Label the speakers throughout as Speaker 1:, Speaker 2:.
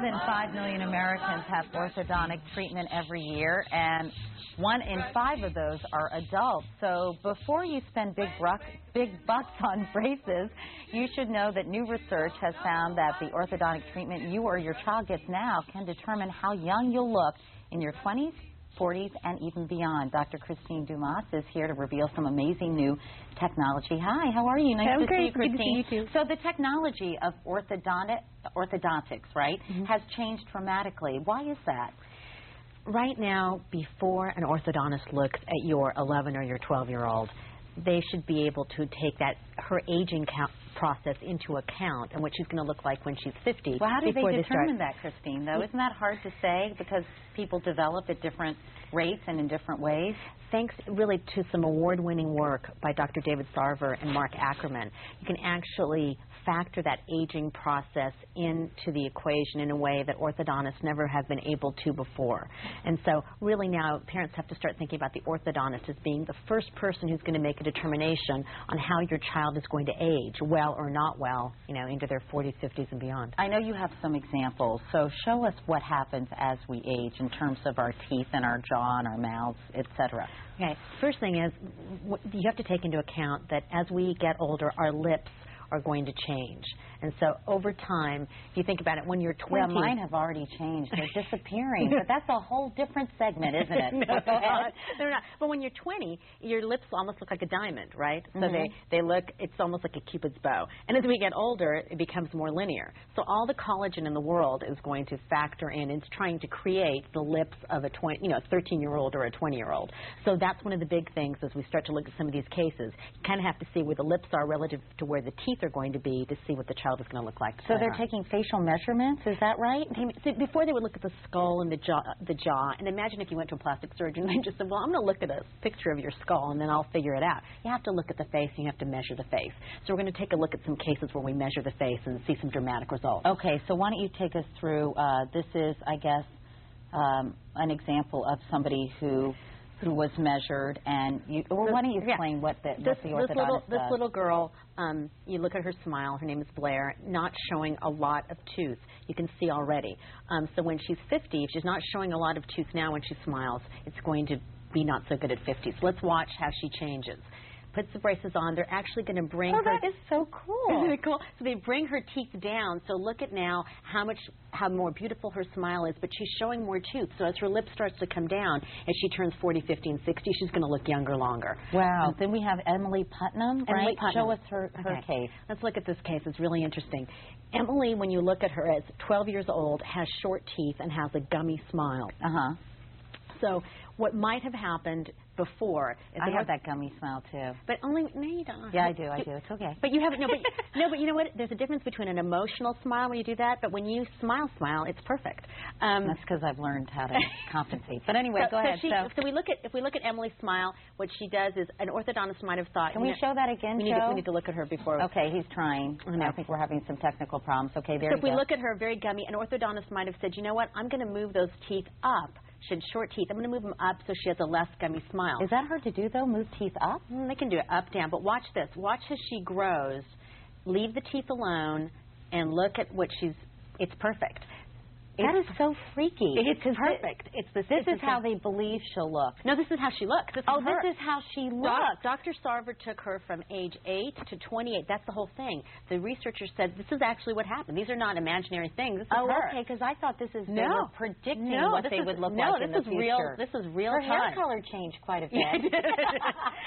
Speaker 1: than 5 million Americans have orthodontic treatment every year, and 1 in 5 of those are adults. So before you spend big bucks on braces, you should know that new research has found that the orthodontic treatment you or your child gets now can determine how young you'll look in your 20s, 40s, and even beyond. Dr. Christine Dumas is here to reveal some amazing new technology. Hi, how are you? Nice to see you, Christine.
Speaker 2: Good to see you too.
Speaker 1: So the technology of orthodontics, right, has changed dramatically. Why is that?
Speaker 2: Right now, before an orthodontist looks at your 11 or your 12-year-old, they should be able to take her aging process into account and what she's going to look like when she's 50.
Speaker 1: Well, how do they determine that, Christine, though? Isn't that hard to say because people develop at different rates and in different ways?
Speaker 2: Thanks really to some award-winning work by Dr. David Sarver and Mark Ackerman, you can actually factor that aging process into the equation in a way that orthodontists never have been able to before. And so really now parents have to start thinking about the orthodontist as being the first person who's going to make a determination on how your child is going to age, well or not well, you know, into their 40s, 50s, and beyond.
Speaker 1: I know you have some examples, so show us what happens as we age in terms of our teeth and our jaw and our mouths, etc.
Speaker 2: Okay, first thing is you have to take into account that as we get older, our lips are going to change. And so over time, if you think about it, when you're 20...
Speaker 1: Well, mine have already changed. They're disappearing. But that's a whole different segment, isn't it?
Speaker 2: No, they're not. But when you're 20, your lips almost look like a diamond, right? So they look, it's almost like a Cupid's bow. And as we get older, it becomes more linear. So all the collagen in the world is going to factor in. It's trying to create the lips of a 13-year-old or a 20-year-old. So that's one of the big things as we start to look at some of these cases. You kind of have to see where the lips are relative to where the teeth are going to be to see what the child is going to look like.
Speaker 1: So they're taking facial measurements, is that right?
Speaker 2: So before they would look at the skull and the jaw, and imagine if you went to a plastic surgeon and they just said, well, I'm going to look at a picture of your skull and then I'll figure it out. You have to look at the face and you have to measure the face. So we're going to take a look at some cases where we measure the face and see some dramatic results.
Speaker 1: Okay, so why don't you take us through, this is, I guess, an example of somebody who was measured, and why don't you explain what the orthodontist does?
Speaker 2: This little girl, you look at her smile, her name is Blair, not showing a lot of tooth. You can see already. So when she's 50, if she's not showing a lot of tooth now when she smiles, it's going to be not so good at 50. So let's watch how she changes. Puts the braces on. They're actually going to bring her...
Speaker 1: that is so cool.
Speaker 2: Isn't it cool? So they bring her teeth down. So look at now how more beautiful her smile is, but she's showing more tooth. So as her lip starts to come down, as she turns 40, 50, and 60, she's going to look younger longer.
Speaker 1: Wow. Then we have Emily Putnam, right?
Speaker 2: Emily Putnam.
Speaker 1: Show us her case.
Speaker 2: Let's look at this case. It's really interesting. Emily, when you look at her, as 12 years old, has short teeth and has a gummy smile. So what might have happened before is
Speaker 1: I have that gummy smile too.
Speaker 2: But only no, you don't.
Speaker 1: Yeah, I do. It's okay.
Speaker 2: But you have but you know what? There's a difference between an emotional smile when you do that, but when you smile, it's perfect.
Speaker 1: That's because I've learned how to compensate. But anyway, go ahead.
Speaker 2: So if we look at Emily's smile, what she does is an orthodontist might have thought.
Speaker 1: Can we show that again?
Speaker 2: We need to look at her before.
Speaker 1: Okay, he's trying. I think we're having some technical problems. Okay, there.
Speaker 2: So if we look at her very gummy, an orthodontist might have said, you know what? I'm going to move those teeth up. She had short teeth. I'm going to move them up so she has a less gummy smile.
Speaker 1: Is that hard to do, though, move teeth up?
Speaker 2: They can do it up, down. But watch this. Watch as she grows. Leave the teeth alone and look at what it's perfect.
Speaker 1: That is so freaky.
Speaker 2: It's perfect.
Speaker 1: This is how they believe she'll look.
Speaker 2: No, this is how she looks. This
Speaker 1: is how she looks.
Speaker 2: Dr. Sarver took her from age 8 to 28. That's the whole thing. The researchers said this is actually what happened. These are not imaginary things. This is her.
Speaker 1: Okay, because I thought they were predicting what they would look like in the future.
Speaker 2: This is real
Speaker 1: her
Speaker 2: time.
Speaker 1: Her hair color changed quite a bit.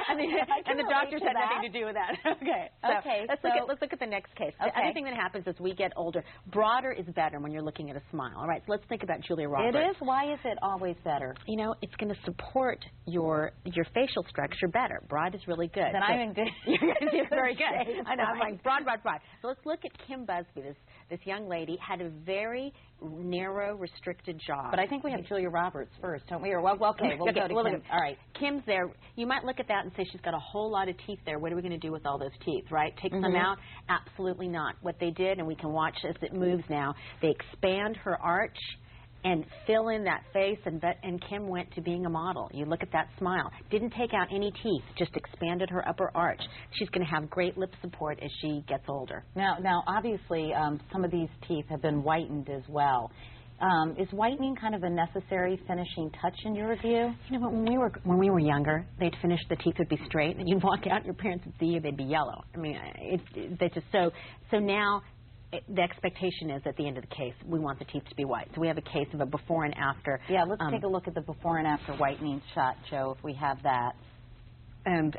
Speaker 2: and the doctors had nothing to do with that. Okay. Let's look at the next case. The other thing that happens as we get older, broader is better when you're looking at a smile. All right, so let's think about Julia Roberts.
Speaker 1: It is? Why is it always better?
Speaker 2: You know, it's going to support your facial structure better. Broad is really good.
Speaker 1: Then I'm going to do
Speaker 2: very good. I know, I'm like broad. So let's look at Kim Busby, this young lady, had a very narrow, restricted jaw.
Speaker 1: But I think we have Julia Roberts first, don't we? Or, well, okay, we'll go to Kim.
Speaker 2: All right, Kim's there. You might look at that and say she's got a whole lot of teeth there. What are we going to do with all those teeth, right? Take them out? Absolutely not. What they did, and we can watch as it moves now, they expand her arch and fill in that face, and Kim went to being a model. You look at that smile. Didn't take out any teeth, just expanded her upper arch. She's going to have great lip support as she gets older.
Speaker 1: Now obviously, some of these teeth have been whitened as well. Is whitening kind of a necessary finishing touch in your view?
Speaker 2: You know, when we were younger, they'd finish, the teeth would be straight, and you'd walk out, and your parents would see you, they'd be yellow. I mean, they just so now. The expectation is at the end of the case, we want the teeth to be white. So we have a case of a before and after.
Speaker 1: Yeah, let's take a look at the before and after whitening shot, Joe, if we have that.
Speaker 2: And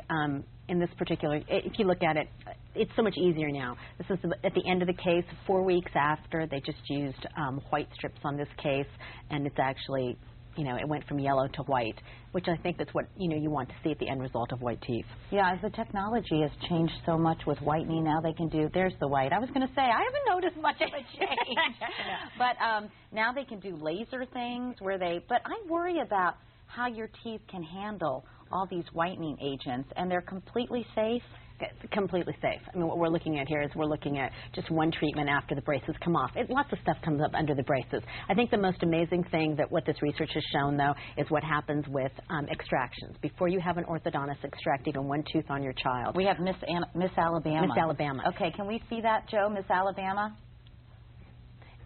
Speaker 2: in this particular, if you look at it, it's so much easier now. This is at the end of the case, 4 weeks after. They just used white strips on this case, and it's actually, you know, it went from yellow to white, which I think that's what, you know, you want to see at the end result of white teeth.
Speaker 1: Yeah, as the technology has changed so much with whitening, now they can do, there's the white. I was going to say, I haven't noticed much of a change. But now they can do laser things where but I worry about how your teeth can handle all these whitening agents, and they're completely safe.
Speaker 2: Completely safe. I mean, what we're looking at here is we're looking at just one treatment after the braces come off. Lots of stuff comes up under the braces. I think the most amazing thing that what this research has shown, though, is what happens with extractions. Before you have an orthodontist extract even one tooth on your child.
Speaker 1: We have Miss Alabama.
Speaker 2: Miss Alabama.
Speaker 1: Okay, can we see that, Joe, Miss Alabama?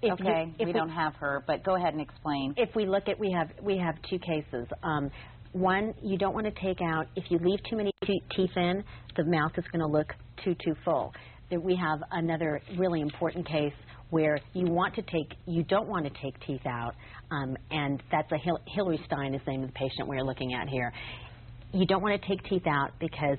Speaker 2: If
Speaker 1: we don't have her, but go ahead and explain.
Speaker 2: If we look at, we have two cases. One, you don't want to take out, if you leave too many teeth in, the mouth is going to look too full. We have another really important case where you don't want to take teeth out, and that's Hillary Stein is the name of the patient we're looking at here. You don't want to take teeth out because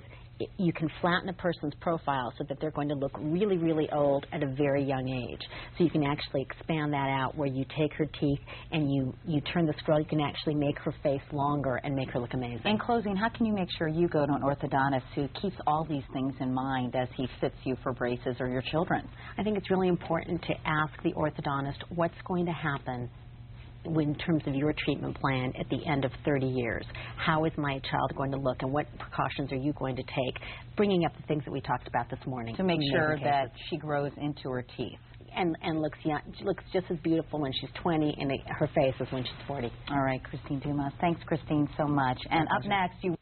Speaker 2: you can flatten a person's profile so that they're going to look really, really old at a very young age. So you can actually expand that out where you take her teeth and you turn the scroll. You can actually make her face longer and make her look amazing.
Speaker 1: In closing, how can you make sure you go to an orthodontist who keeps all these things in mind as he fits you for braces or your children?
Speaker 2: I think it's really important to ask the orthodontist what's going to happen in terms of your treatment plan at the end of 30 years. How is my child going to look, and what precautions are you going to take? Bringing up the things that we talked about this morning.
Speaker 1: To make sure that she grows into her teeth.
Speaker 2: And looks young, looks just as beautiful when she's 20 and her face as when she's 40.
Speaker 1: All right, Christine Dumas. Thanks, Christine, so much. And up next, you